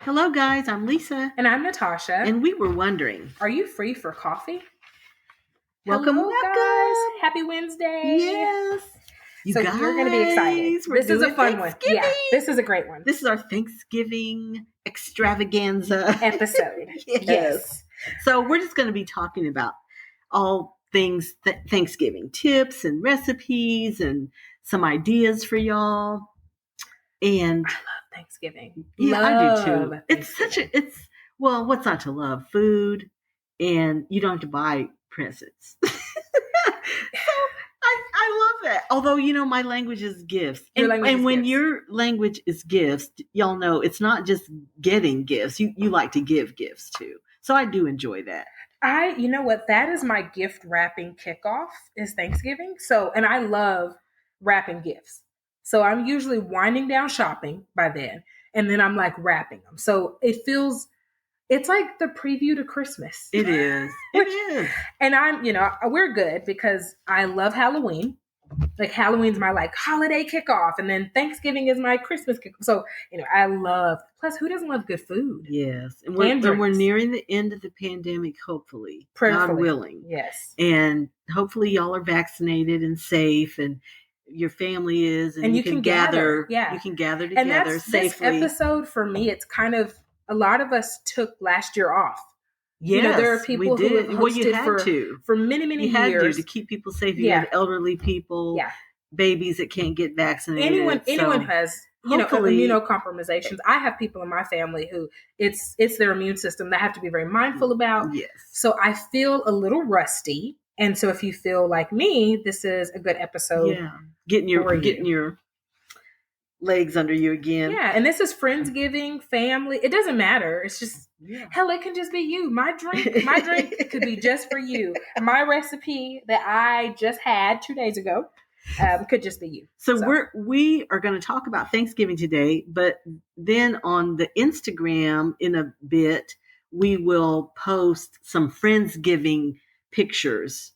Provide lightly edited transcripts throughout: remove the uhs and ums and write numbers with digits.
Hello, guys. I'm Lisa. And I'm Natasha. And we were wondering, are you free for coffee? Welcome, Hello, guys. Happy Wednesday. Yes. You're going to be excited. This is a fun one. Yeah, this is a great one. This is our Thanksgiving extravaganza episode. Yes. So we're just going to be talking about all things Thanksgiving tips and recipes and some ideas for y'all. And I love Thanksgiving. Yeah, I do too. It's what's not to love? Food, and you don't have to buy presents. I love that. Although, my language is gifts. And when your language is gifts, y'all know it's not just getting gifts. You like to give gifts too. So I do enjoy that. You know what? That is my gift wrapping kickoff is Thanksgiving. And I love wrapping gifts. So I'm usually winding down shopping by then, and then I'm like wrapping them. So it's like the preview to Christmas. It is. It is. And we're good because I love Halloween. Like Halloween's my holiday kickoff, and then Thanksgiving is my Christmas kickoff. So, I love, plus who doesn't love good food? Yes. And we're nearing the end of the pandemic, hopefully. God willing. Yes. And hopefully y'all are vaccinated and safe, and your family is, and you can gather. Yeah. You can gather together and that's, safely. This episode for me, it's kind of, a lot of us took last year off. Yes, there are people who have hosted for many, many years to keep people safe. You have elderly people, babies that can't get vaccinated. Anyone who has immunocompromisations. I have people in my family who it's their immune system that I have to be very mindful about. Yes. So I feel a little rusty, and so if you feel like me, this is a good episode. Yeah, getting your legs under you again. Yeah, and this is Friendsgiving, family. It doesn't matter. It's just hell, it can just be you. My drink could be just for you. My recipe that I just had 2 days ago could just be you. So we are going to talk about Thanksgiving today, but then on the Instagram in a bit, we will post some Friendsgiving pictures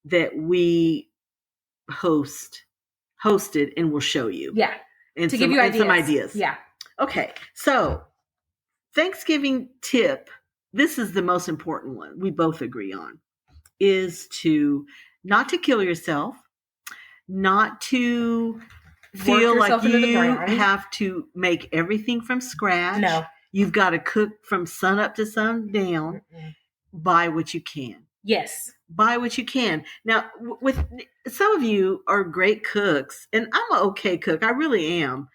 that we hosted, and we'll show you. Yeah. And to give you ideas. Some ideas. Yeah. Okay. So Thanksgiving tip, this is the most important one we both agree on, is not to kill yourself, not to feel like you have to make everything from scratch. No. You've got to cook from sun up to sundown. Buy what you can. Yes. Buy what you can. Now, with some of you are great cooks, and I'm an okay cook. I really am.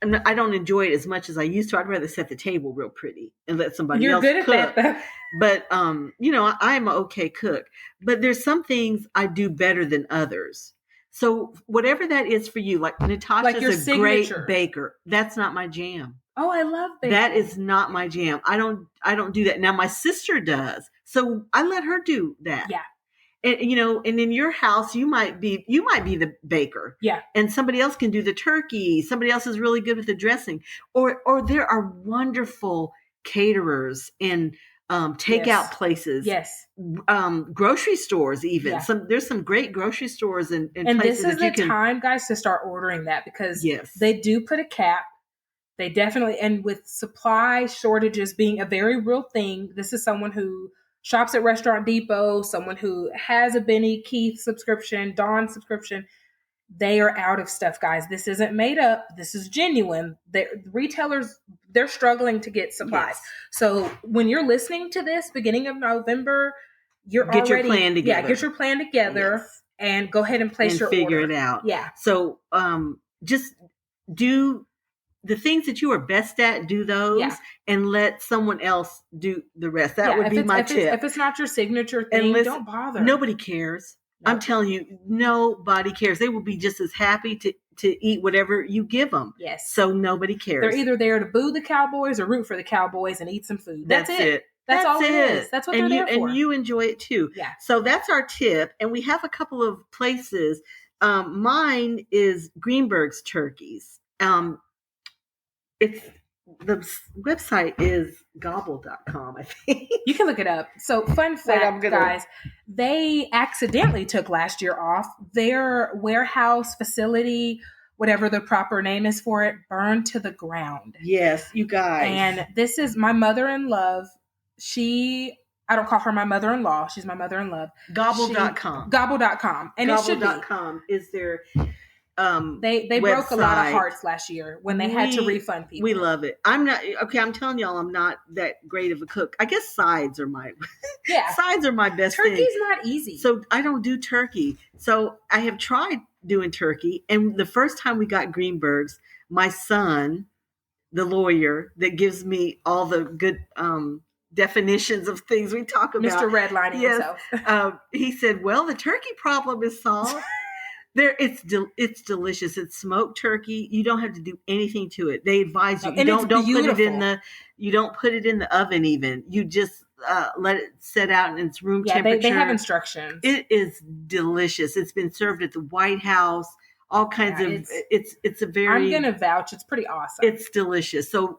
I don't enjoy it as much as I used to. I'd rather set the table real pretty and let somebody else cook. You're good at that. But, I'm an okay cook. But there's some things I do better than others. So whatever that is for you, like Natasha's a great baker. That's not my jam. Oh, I love baking. That is not my jam. I don't do that. Now my sister does. So I let her do that. Yeah. And and in your house you might be the baker. Yeah. And somebody else can do the turkey. Somebody else is really good with the dressing. Or there are wonderful caterers and takeout places. Yes. Grocery stores even. Yeah. There's some great grocery stores and this places is the time, guys, to start ordering that, because yes, they do put a cap. They definitely, and with supply shortages being a very real thing, this is someone who shops at Restaurant Depot, someone who has a Benny Keith subscription, Dawn subscription. They are out of stuff, guys. This isn't made up. This is genuine. Retailers, they're struggling to get supplies. Yes. So when you're listening to this, beginning of November, get your plan together. Yeah, get your plan together and go ahead and place your figure order. it out. Yeah. So just do the things that you are best at, do those, and let someone else do the rest. That would be my tip. If it's not your signature thing, don't bother. Nobody cares. No. I'm telling you, nobody cares. They will be just as happy to eat whatever you give them. Yes. So nobody cares. They're either there to boo the Cowboys or root for the Cowboys and eat some food. That's it. That's all it is. That's what they're there for. And you enjoy it too. Yeah. So that's our tip. And we have a couple of places. Mine is Greenberg's Turkeys. The website is gobble.com, I think. You can look it up. So fun fact, guys, they accidentally took last year off. Their warehouse facility whatever the proper name is for it, burned to the ground. Yes, you guys. And this is my mother-in-law. I don't call her my mother-in-law. She's my mother-in-law. Gobble.com. Gobble.com. And Gobble.com is their they broke a lot of hearts last year when they had to refund people. We love it. I'm telling y'all, I'm not that great of a cook. I guess sides are my best thing. Turkey's not easy. So I don't do turkey. So I have tried doing turkey. And the first time we got Greenberg's, my son, the lawyer that gives me all the good definitions of things we talk about, Mr. Redlining himself. He said, well, the turkey problem is solved. It's delicious. It's smoked turkey. You don't have to do anything to it. They advise you. You don't put it in the oven even. You just let it set out in its room temperature. They have instructions. It is delicious. It's been served at the White House. All kinds of it's a very I'm gonna vouch, it's pretty awesome. It's delicious. So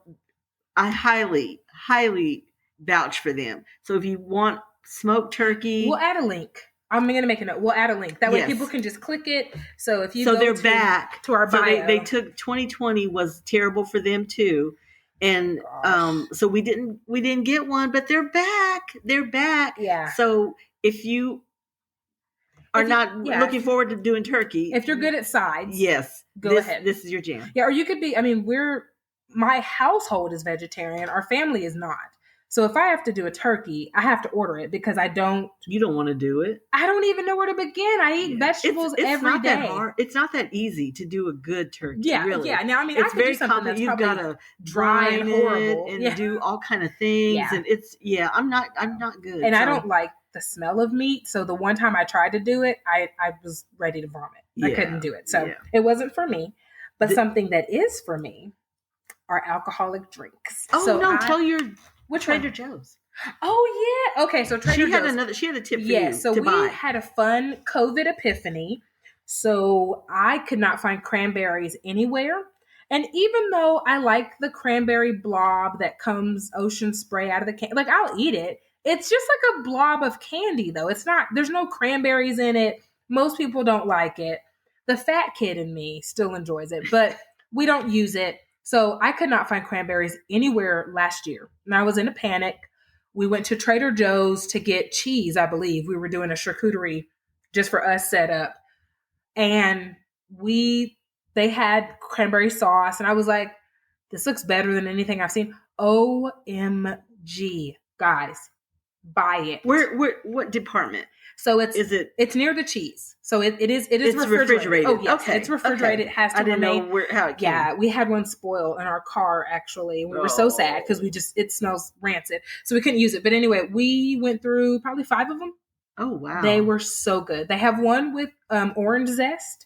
I highly, highly vouch for them. So if you want smoked turkey, we'll add a link. I'm going to make a note. We'll add a link. That way people can just click it. So if you go they're back to our bio. They took 2020 was terrible for them too. And so we didn't get one, but they're back. They're back. Yeah. So if you are looking forward to doing turkey. If you're good at sides. Yes. Go ahead. This is your jam. Yeah. Or you could be, my household is vegetarian. Our family is not. So if I have to do a turkey, I have to order it because you don't want to do it. I don't even know where to begin. I eat vegetables every day. That hard. It's not that easy to do a good turkey. Yeah, really. Yeah. Now, it's I could very do something common. that's You've got to dry and horrible and do all kind of things. Yeah. And I'm not good. And I don't like the smell of meat. So the one time I tried to do it, I was ready to vomit. I couldn't do it. So it wasn't for me. But something that is for me are alcoholic drinks. Oh, so tell your which Trader Joe's. Oh yeah. Okay, so Trader Joe's. She had a tip for you. Yeah, so we had a fun COVID epiphany. So I could not find cranberries anywhere. And even though I like the cranberry blob that comes ocean spray out of the can, like I'll eat it. It's just like a blob of candy though. There's no cranberries in it. Most people don't like it. The fat kid in me still enjoys it, but we don't use it. So I could not find cranberries anywhere last year. And I was in a panic. We went to Trader Joe's to get cheese, I believe. We were doing a charcuterie just for us set up. And they had cranberry sauce. And I was like, this looks better than anything I've seen. OMG, guys, buy it. What department? So it's near the cheese. So it is refrigerated. Oh yes, okay. It's refrigerated. Okay. It has to remain. I didn't know how it came. Yeah, we had one spoil in our car actually. We were so sad because it smells rancid, so we couldn't use it. But anyway, we went through probably 5 of them. Oh wow, they were so good. They have one with orange zest.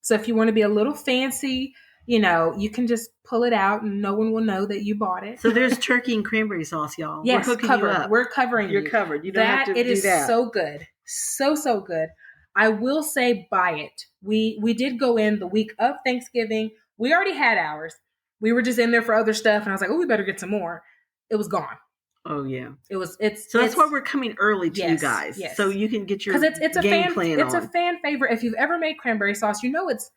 So if you want to be a little fancy, you can just pull it out and no one will know that you bought it. So there's turkey and cranberry sauce, y'all. Yes, we're covered. You up. We're covering you. You're covered. You don't have to do that. It is so good. So good. I will say buy it. We did go in the week of Thanksgiving. We already had ours. We were just in there for other stuff. And I was like, we better get some more. It was gone. Oh yeah. It's that's why we're coming early to you guys. Yes. So you can get your it's a game fan plan It's on. a fan favorite. If you've ever made cranberry sauce, it's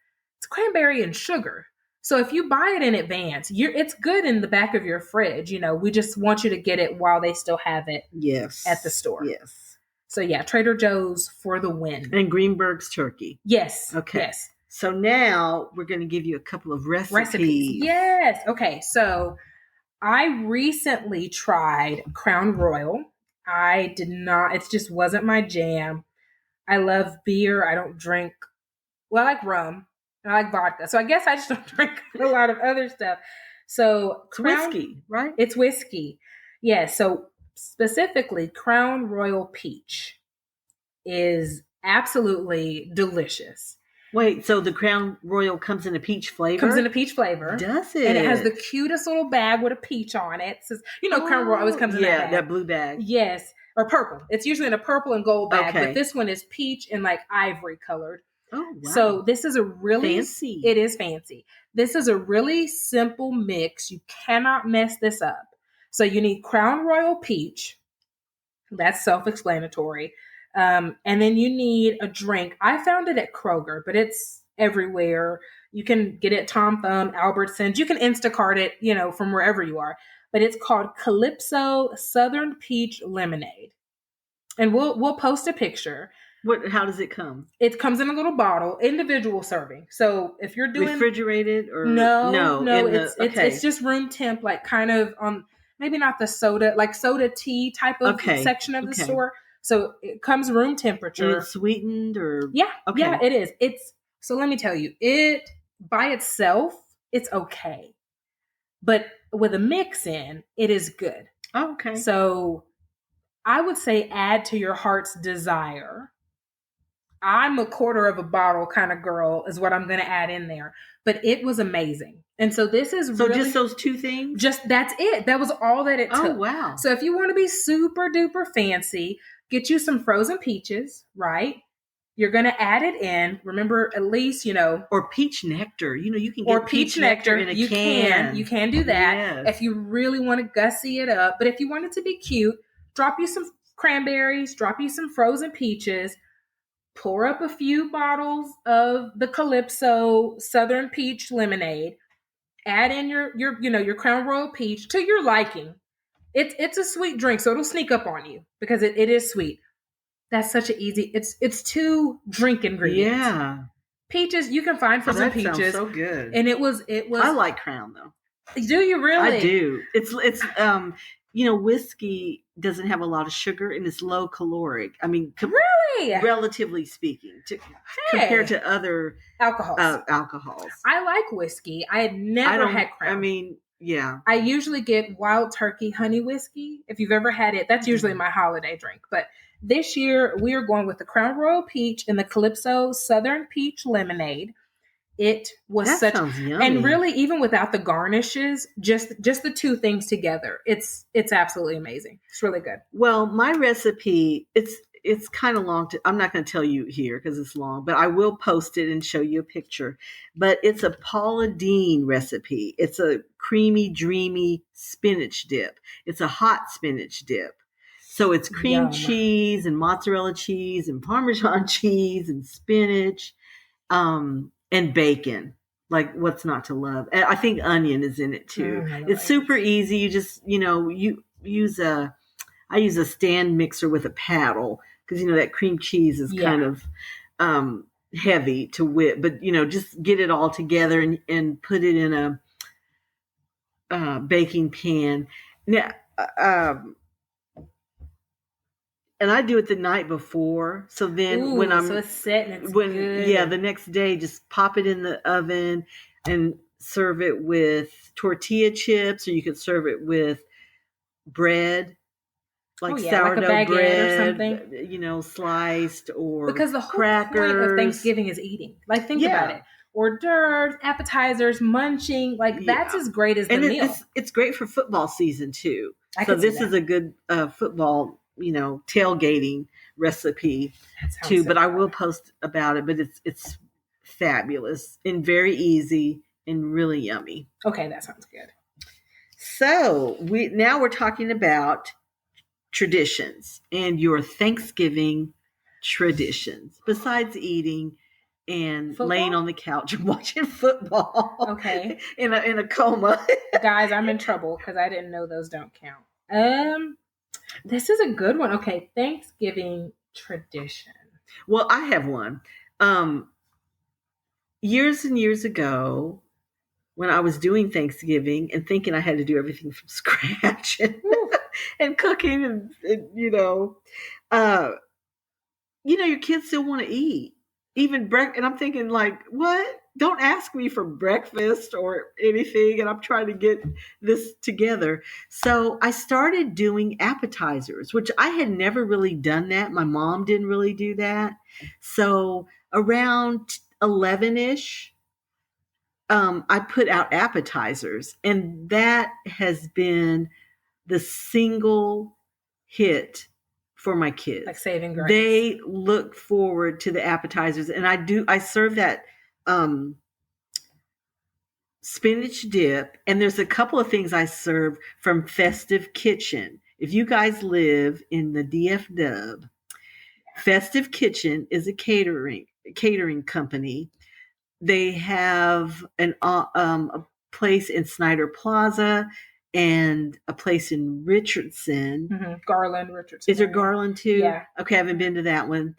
cranberry and sugar. So if you buy it in advance, it's good in the back of your fridge. We just want you to get it while they still have it at the store. Yes. So yeah, Trader Joe's for the win. And Greenberg's turkey. Yes. Okay. Yes. So now we're going to give you a couple of recipes. Yes. Okay. So I recently tried Crown Royal. I did not, it just wasn't my jam. I love beer. I don't drink, I like rum and I like vodka. So I guess I just don't drink a lot of other stuff. So it's whiskey, right? It's whiskey. Yeah. So specifically, Crown Royal Peach is absolutely delicious. Wait, so the Crown Royal comes in a peach flavor? Comes in a peach flavor. Does it? And it has the cutest little bag with a peach on it. It says, Crown Royal always comes in that bag. that blue bag. Yes. Or purple. It's usually in a purple and gold bag, but this one is peach and like ivory colored. Oh, wow. So this is a really fancy. It is fancy. This is a really simple mix. You cannot mess this up. So you need Crown Royal Peach. That's self-explanatory. And then you need a drink. I found it at Kroger, but it's everywhere. You can get it Tom Thumb, Albertsons. You can Instacart it, from wherever you are. But it's called Calypso Southern Peach Lemonade. And we'll post a picture. How does it come? It comes in a little bottle, individual serving. So if you're doing refrigerated or no, it's just room temp, like kind of on maybe not the soda, like soda tea type of section of the store. So it comes room temperature. And it's sweetened or yeah, it is. So let me tell you, it by itself, it's okay, but with a mix in, it is good. Oh, okay. So I would say add to your heart's desire. I'm a quarter of a bottle kind of girl is what I'm going to add in there. But it was amazing. And so this is really... just those two things? Just, that's it. That was all that it took. Oh, wow. So if you want to be super duper fancy, get you some frozen peaches, right? You're going to add it in. Remember, at least, Or peach nectar. You can get peach nectar in a can. You can do that. Yes. If you really want to gussy it up. But if you want it to be cute, drop you some cranberries, drop you some frozen peaches, pour up a few bottles of the Calypso Southern Peach Lemonade, add in your Crown Royal Peach to your liking. It's a sweet drink, so it'll sneak up on you because it is sweet. That's such an easy. It's 2 drink ingredients. Yeah, peaches you can find frozen peaches. Sounds so good. And it was. I like Crown though. Do you really? I do. It's whiskey doesn't have a lot of sugar and it's low caloric. I mean, really, relatively speaking, compared to other alcohols. I like whiskey. I had never had Crown. I mean, yeah. I usually get Wild Turkey honey whiskey. If you've ever had it, that's usually my holiday drink. But this year we are going with the Crown Royal Peach and the Calypso Southern Peach Lemonade. It was sounds yummy. And really, even without the garnishes, just the 2 things together, it's absolutely amazing. It's really good. Well, my recipe, it's kind of long. I'm not going to tell you here because it's long, but I will post it and show you a picture. But it's a Paula Deen recipe. It's a creamy, dreamy spinach dip. It's a hot spinach dip. So it's cream cheese and mozzarella cheese and Parmesan cheese and spinach. And bacon, like what's not to love? And I think onion is in it too. It's super easy. You just, you use I use a stand mixer with a paddle because, that cream cheese is kind of heavy to whip, but, just get it all together and put it in a baking pan. Now, and I do it the night before. So then so it's set and it's good. Yeah, the next day, just pop it in the oven and serve it with tortilla chips, or you could serve it with bread, like sourdough like a bread, or something. Sliced, or because the whole crackers. Point of Thanksgiving is eating. Like, think about it. Hors d'oeuvres, appetizers, munching. Like, that's as great as the meal. It's great for football season too. So this is a good football tailgating recipe too, but I will post about it, but it's fabulous and very easy and really yummy. Okay, that sounds good. So we're talking about traditions and your Thanksgiving traditions besides eating and laying on the couch and watching football. Okay. in a coma. Guys, I'm in trouble because I didn't know those don't count. This is a good one. Okay, Thanksgiving tradition. Well, I have one. Years and years ago, when I was doing Thanksgiving and thinking I had to do everything from scratch and cooking and your kids still want to eat. Even breakfast, and I'm thinking, like, what? Don't ask me for breakfast or anything, and I'm trying to get this together. So I started doing appetizers, which I had never really done that. My mom didn't really do that. So around 11-ish, I put out appetizers, and that has been the single hit for my kids. Like saving grace. They look forward to the appetizers, and I serve that spinach dip, and there's a couple of things I serve from Festive Kitchen. If you guys live in the DFW, Festive Kitchen is a catering company They have a place in Snyder Plaza and a place in Richardson. Garland, Richardson. Is there Garland too? Yeah. Okay, I haven't been to that one.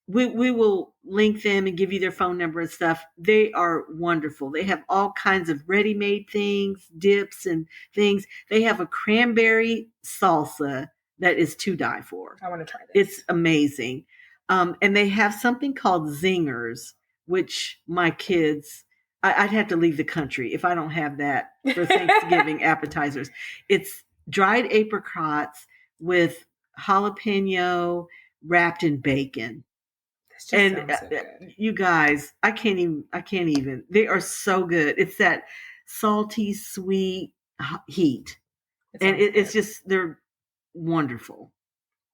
We will link them and give you their phone number and stuff. They are wonderful. They have all kinds of ready-made things, dips and things. They have a cranberry salsa that is to die for. I want to try this. It's amazing. And they have something called zingers, which my kids, I'd have to leave the country if I don't have that for Thanksgiving appetizers. It's dried apricots with jalapeno wrapped in bacon. And so you guys, I can't even. They are so good. It's that salty, sweet heat. And it's just, they're wonderful.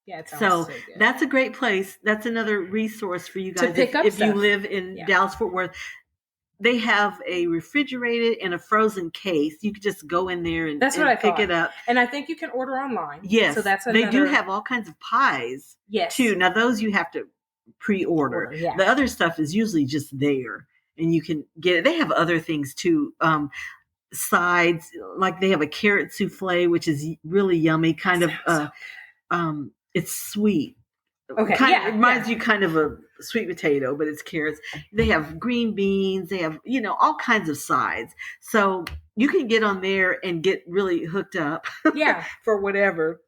Yeah, it sounds so good. That's a great place. That's another resource for you guys to pick up if stuff. you live in Dallas Fort Worth. They have a refrigerated and a frozen case. You could just go in there and pick it up. And I think you can order online. Yes, so that's they do have all kinds of pies. Yes, too. Now those you have to pre-order. Yeah. The other stuff is usually just there, and you can get it. They have other things too. Sides, like they have a carrot souffle, which is really yummy. Kind of, it's sweet. Okay, it reminds you kind of a sweet potato, but it's carrots. They have green beans. They have, all kinds of sides. So you can get on there and get really hooked up. Yeah, for whatever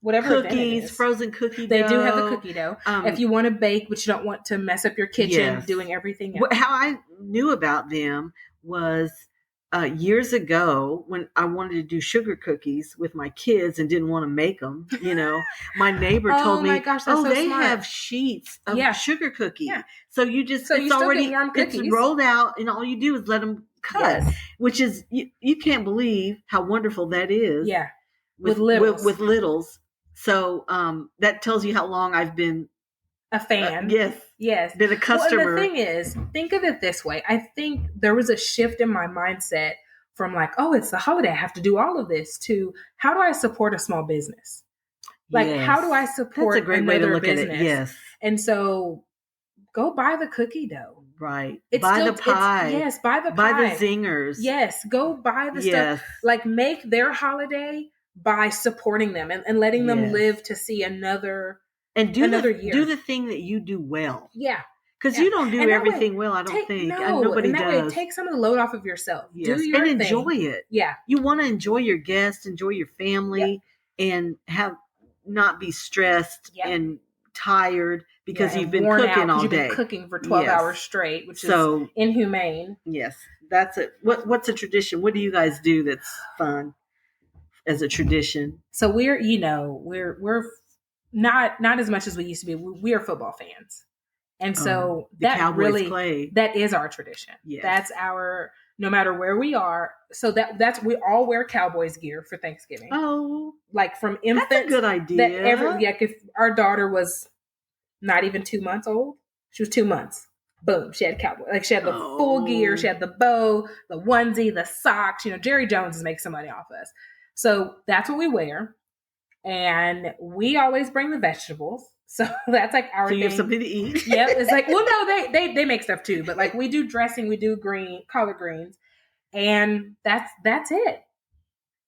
cookies, frozen cookie dough. They do have the cookie dough. If you want to bake, but you don't want to mess up your kitchen doing everything else. How I knew about them was years ago when I wanted to do sugar cookies with my kids and didn't want to make them. My neighbor told me, they have sheets of sugar cookies. Yeah. So you just, it's already, it's rolled out, and all you do is let them cut, which is, you can't believe how wonderful that is. Yeah. With littles. So that tells you how long I've been a fan. Yes. Been a customer. Well, the thing is, think of it this way. I think there was a shift in my mindset from like, oh, it's the holiday, I have to do all of this, to how do I support a small business? Like, how do I support That's a great way to look business? At it. Yes. And so go buy the cookie dough. Right. Buy the pie. Yes, buy the pie. Buy the zingers. Yes, go buy the stuff. Like, make their holiday by supporting them and letting them live to see another year. Do the thing that you do well. Yeah. Because you don't do everything well, I don't think. Nobody does. Way, take some of the load off of yourself. Yes. Do your thing. Enjoy it. Yeah. You want to enjoy your guests, enjoy your family, and not be stressed and tired because you've been cooking all day. You've been cooking for 12 hours straight, which is inhumane. Yes. That's it. What's a tradition? What do you guys do that's fun as a tradition? So we're not as much as we used to be. We are football fans. And so that is our tradition. Yes. That's our, no matter where we are. So we all wear Cowboys gear for Thanksgiving. Oh, like from infants. That's a good idea. If our daughter was not even 2 months old, she was 2 months. Boom. She had Cowboy. Like, she had the full gear. She had the bow, the onesie, the socks. Jerry Jones is making some money off us. So that's what we wear. And we always bring the vegetables. So that's like our thing. So you have something to eat? Yep. It's like, well, no, they make stuff too. But like, we do dressing, we do collard greens. And that's it.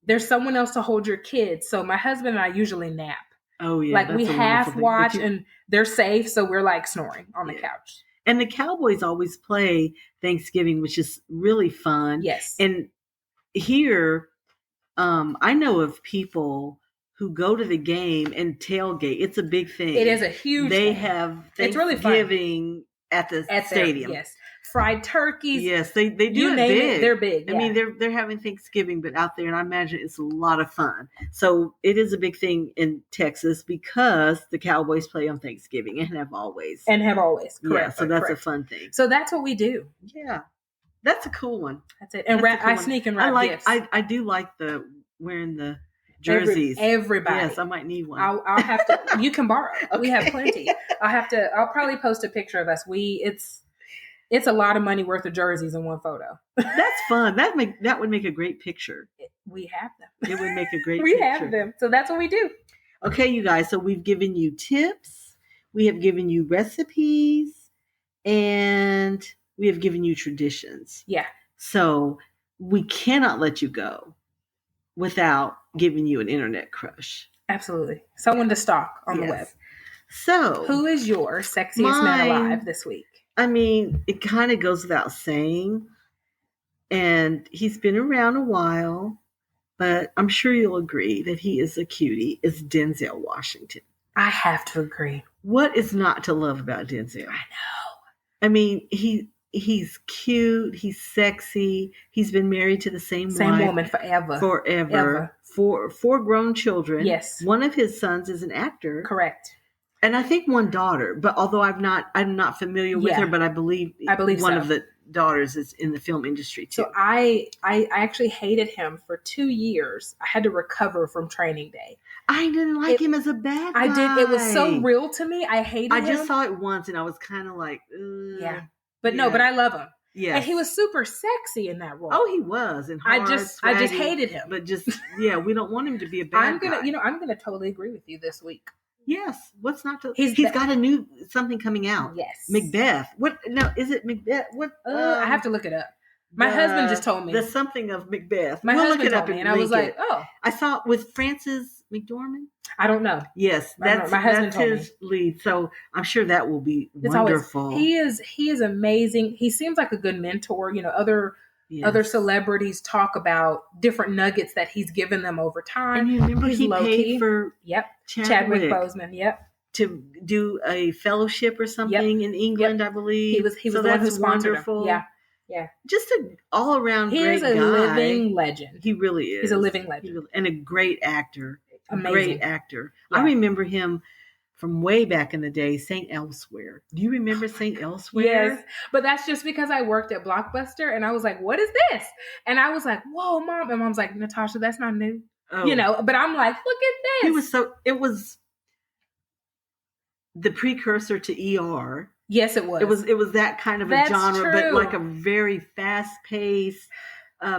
There's someone else to hold your kids. So my husband and I usually nap. Oh, yeah. Like, we half watch and they're safe. So we're like snoring on the couch. And the Cowboys always play Thanksgiving, which is really fun. Yes. And here, I know of people who go to the game and tailgate. It's a big thing. It is a huge thing. They thing. have Thanksgiving it's really fun. At the stadium. Yes. Fried turkeys. Yes, they do it big. They're big. Yeah. I mean, they're having Thanksgiving, but out there, and I imagine it's a lot of fun. So it is a big thing in Texas because the Cowboys play on Thanksgiving and have always. Correct. Yeah, so that's a fun thing. So that's what we do. Yeah. That's a cool one. That's it. And I sneak and wrap gifts. I do like wearing the jerseys. Everybody. Yes, I might need one. I'll have to. You can borrow. Okay. We have plenty. I'll probably post a picture of us. It's a lot of money worth of jerseys in one photo. That's fun. That would make a great picture. We have them. It would make a great we picture. have them. So that's what we do. Okay, you guys. So we've given you tips. We have given you recipes. And we have given you traditions. Yeah. So we cannot let you go without giving you an internet crush. Absolutely. Someone to stalk on the web. So who is your sexiest man alive this week? I mean, it kind of goes without saying. And he's been around a while, but I'm sure you'll agree that he is a cutie, is Denzel Washington. I have to agree. What is not to love about Denzel? I know. I mean, he's cute, he's sexy, he's been married to the same woman forever. Ever. Four grown children. Yes. One of his sons is an actor. Correct. And I think one daughter, but although I'm not familiar with her, but I believe one of the daughters is in the film industry too. So I actually hated him for 2 years. I had to recover from Training Day. I didn't like him as a bad guy. I did. It was so real to me. I hated him. I just saw it once and I was kind of like, yeah. But no, but I love him. Yeah. And he was super sexy in that role. Oh, he was. And hard, I just hated him. But just, we don't want him to be a bad guy. I'm gonna totally agree with you this week. Yes. What's not to? He's got a new something coming out. Yes. Macbeth. What? No, is it Macbeth? What? I have to look it up. My husband just told me. There's something of Macbeth. My husband told me, and I was like, oh. I saw it with Frances McDormand. I don't know. Yes, that's his lead. So I'm sure that will be wonderful. He is amazing. He seems like a good mentor. You know, other celebrities talk about different nuggets that he's given them over time. And you remember he paid for Chadwick Boseman. Yep. To do a fellowship or something in England, I believe. He was the one who sponsored wonderful. Him. Yeah. Just an all-around great guy. He is a living legend. He really is. He's a living legend. And a great actor. Amazing. Great actor. Yeah. I remember him from way back in the day, St. Elsewhere. Do you remember St. Elsewhere? Yes. But that's just because I worked at Blockbuster and I was like, what is this? And I was like, whoa, Mom. And Mom's like, Natasha, that's not new. Oh. You know, but I'm like, look at this. It was the precursor to ER. Yes, it was. It was that kind of a genre, but like a very fast-paced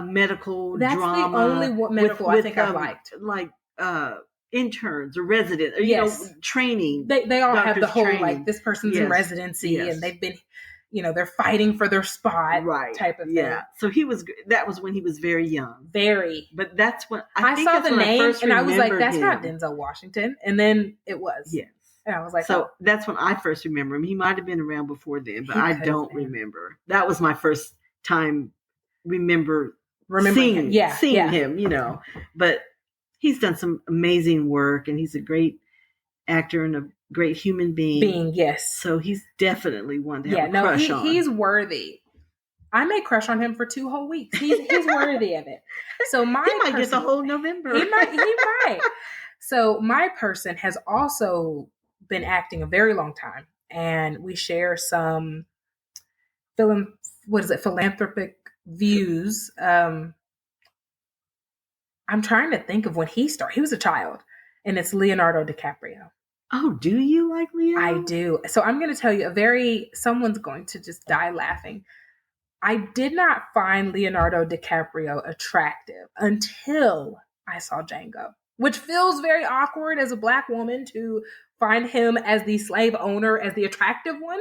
medical drama. That's the only medical I think I liked. Like interns or residents, or, you know, training. They all have the whole training. Like this person's in residency and they've been, you know, they're fighting for their spot, type of thing. Yeah. So that was when he was very young. Very. But that's when I saw the name and I was like, that's not Denzel Washington, and then it was. Yes. And I was like, so that's when I first remember him. He might have been around before then, but I don't remember. That was my first time remembering seeing him, you know. But he's done some amazing work, and he's a great actor and a great human being. Yes. So he's definitely one to have a crush on. He's worthy. I may crush on him for 2 whole weeks. He's worthy of it. So he might get the whole November. He might. So my person has also been acting a very long time, and we share some philanthropic views. I'm trying to think of when he started. He was a child, and it's Leonardo DiCaprio. Oh, do you like Leo? I do. So I'm going to tell you someone's going to just die laughing. I did not find Leonardo DiCaprio attractive until I saw Django, which feels very awkward as a Black woman to find him as the slave owner, as the attractive one.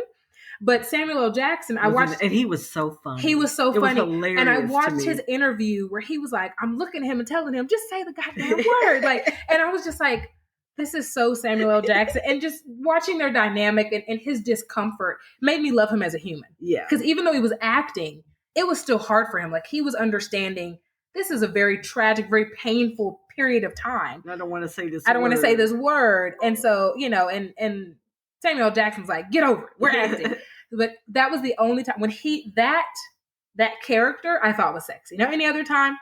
But Samuel L. Jackson, I watched... And he was so funny. He was so funny. It was hilarious. And I watched his interview where he was like, I'm looking at him and telling him, just say the goddamn word. And I was just like, this is so Samuel L. Jackson. And just watching their dynamic and his discomfort made me love him as a human. Yeah. Because even though he was acting, it was still hard for him. Like, he was understanding this is a very tragic, very painful period of time. I don't want to say this word. And so, you know, and Samuel L. Jackson's like, get over it. We're acting. But that was the only time when that character I thought was sexy. Now, any other time,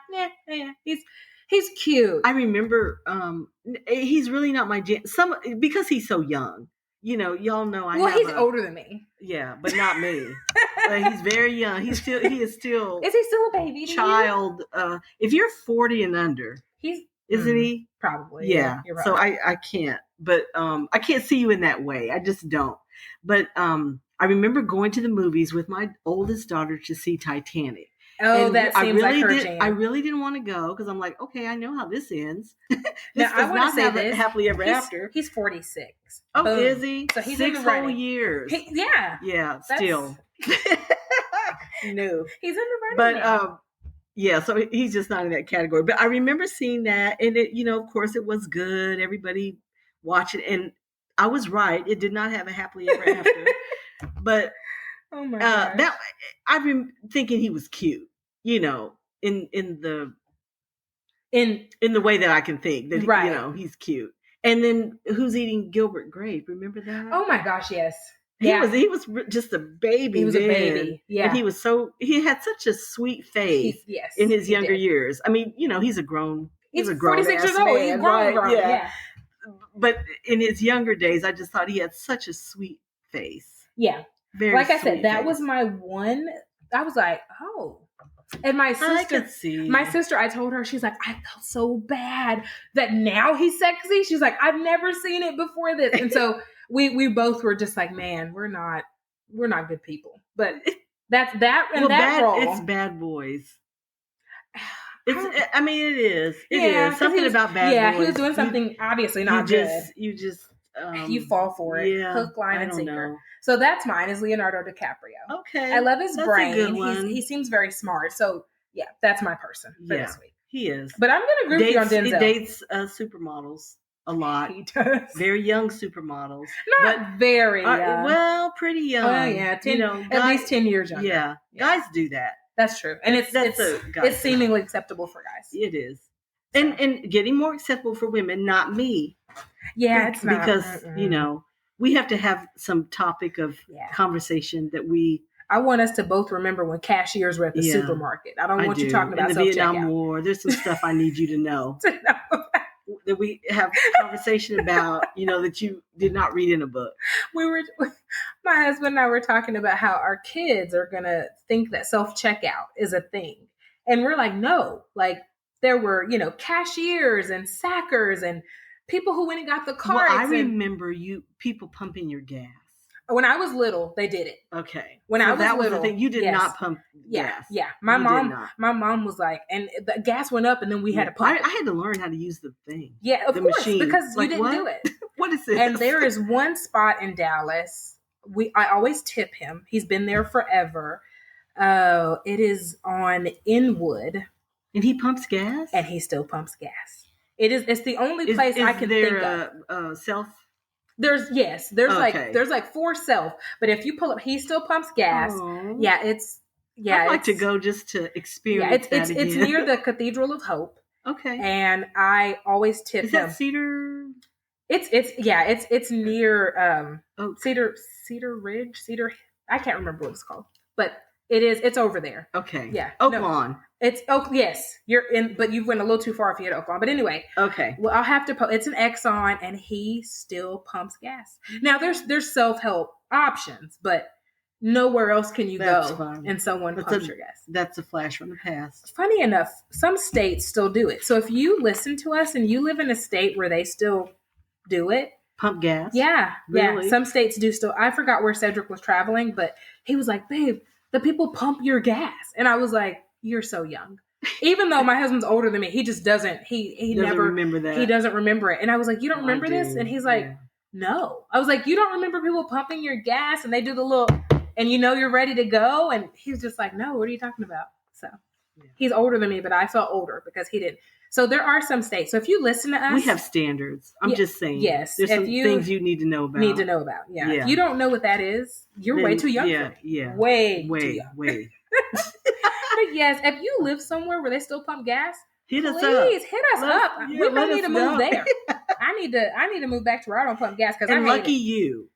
he's cute. I remember he's really not my because he's so young. You know, y'all know he's older than me. Yeah, but not me. He's very young. He is still Is he still a baby? Child. If you're 40 and under, isn't he? Probably. Yeah. You're right. So I can't. But I can't see you in that way. I just don't. But I remember going to the movies with my oldest daughter to see Titanic. Oh, and that seems like her jam. I really didn't want to go because I'm like, okay, I know how this ends. Now, I want to say this. Happily ever after. He's 46. Oh, boom. Is he? So he's 6 whole years. Yeah. Yeah, still. No, he's in the But running now. yeah, so he's just not in that category. But I remember seeing that, and it, of course, it was good. Everybody watched it, and I was right. It did not have a happily ever after. But Oh my gosh. that I've been thinking he was cute, in the way that I can think that Right. he's cute. And then Who's Eating Gilbert Grape? Remember that? Oh my gosh, yes. He was just a baby. He was a baby. Yeah. And he had such a sweet face. Yes. In his younger years. I mean, he's a grown. He's a grown 46 years old. Man, he's grown. right? Yeah. But in his younger days, I just thought he had such a sweet face. Yeah. Very like I said, sweet that face. was my one. I was like, oh. And my sister, I could see. My sister, I told her, she's like, I felt so bad that now he's sexy. She's like, I've never seen it before this. And so we both were just like, man, we're not good people. But that's that and that role. It's Bad Boys. I mean, it is. It is something about Bad Boys. Yeah, he was doing something obviously not good. You fall for it. Yeah, hook, line, and sinker. Know. So that's mine. Is Leonardo DiCaprio. Okay, I love his brain. A good one. He seems very smart. So yeah, that's my person for this week. He is. But I'm going to agree with you on Denzel. He dates supermodels a lot. He does. Very young supermodels. Not very young. Well, pretty young. Oh yeah, at least 10 years younger. Yeah, guys do that. That's true, and it's seemingly acceptable for guys. It is, and getting more acceptable for women, not me. Yeah, it's not. Because we have to have some topic of conversation that we. I want us to both remember when cashiers were at the supermarket. I don't want you talking about the Vietnam War. There's some stuff I need you to know. That we have conversation about, that you did not read in a book. My husband and I were talking about how our kids are going to think that self-checkout is a thing. And we're like, no, like there were, cashiers and sackers and people who went and got the cards. Well, I remember people pumping your gas. When I was little, they did it. Okay. When I was little, was the thing. You did not pump gas. Yeah. My mom was like, and the gas went up, and then we had to pump. I had to learn how to use the thing. Yeah, of course, machine. Because you didn't do it. What is it? And there is one spot in Dallas. I always tip him. He's been there forever. It is on Inwood, and he pumps gas. And he still pumps gas. It's the only place I can think of. Self. There's like 4 self, but if you pull up, he still pumps gas. Aww. Yeah, I'd like to go just to experience. Yeah, it's near the Cathedral of Hope. Okay, and I always tip him. Is that Cedar? It's near Cedar Ridge, I can't remember what it's called, but it's over there. Okay, yeah, Oaklawn. It's yes, you're in, but you went a little too far if you hit Oaklawn. But anyway, okay. Well, I'll have to. It's an Exxon, and he still pumps gas. Now there's self-help options, but nowhere else can you go and someone pumps your gas. That's a flash from the past. Funny enough, some states still do it. So if you listen to us and you live in a state where they still do it, pump gas. Yeah, really? Yeah. Some states do still. I forgot where Cedric was traveling, but he was like, "Babe, the people pump your gas," and I was like, "You're so young." Even though my husband's older than me, he just doesn't. He doesn't never remember that. He doesn't remember it, and I was like, "You don't remember this?" And he's like, "No." I was like, "You don't remember people pumping your gas?" And they do the little, and you're ready to go, and he was just like, "No, what are you talking about?" So he's older than me, but I felt older because he didn't. So there are some states. So if you listen to us, we have standards. I'm just saying. Yes, there's some things you need to know about. Yeah. If you don't know what that is, you're way too young. Yeah. Way too young. Way. But yes, if you live somewhere where they still pump gas, hit us up. We may need to move there. I need to move back to where I don't pump gas because I hate lucky it. you.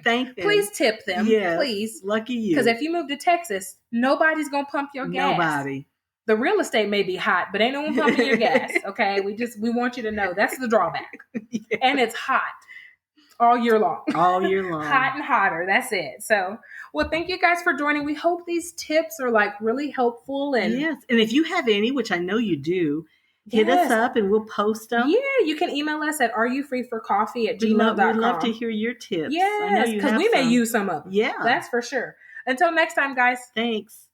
Thank them. Please tip them. Yes, please. Lucky you. Because if you move to Texas, nobody's gonna pump your gas. Nobody. The real estate may be hot, but ain't no one pumping your gas. Okay, we want you to know that's the drawback. Yeah. And it's hot all year long. All year long. Hot and hotter. That's it. So, well, thank you guys for joining. We hope these tips are like really helpful. And yes, and if you have any, which I know you do, hit us up and we'll post them. Yeah, you can email us at areyoufreeforcoffee@gmail.com. We'd love to hear your tips. Yes, because we may use some of them. Yeah, that's for sure. Until next time, guys. Thanks.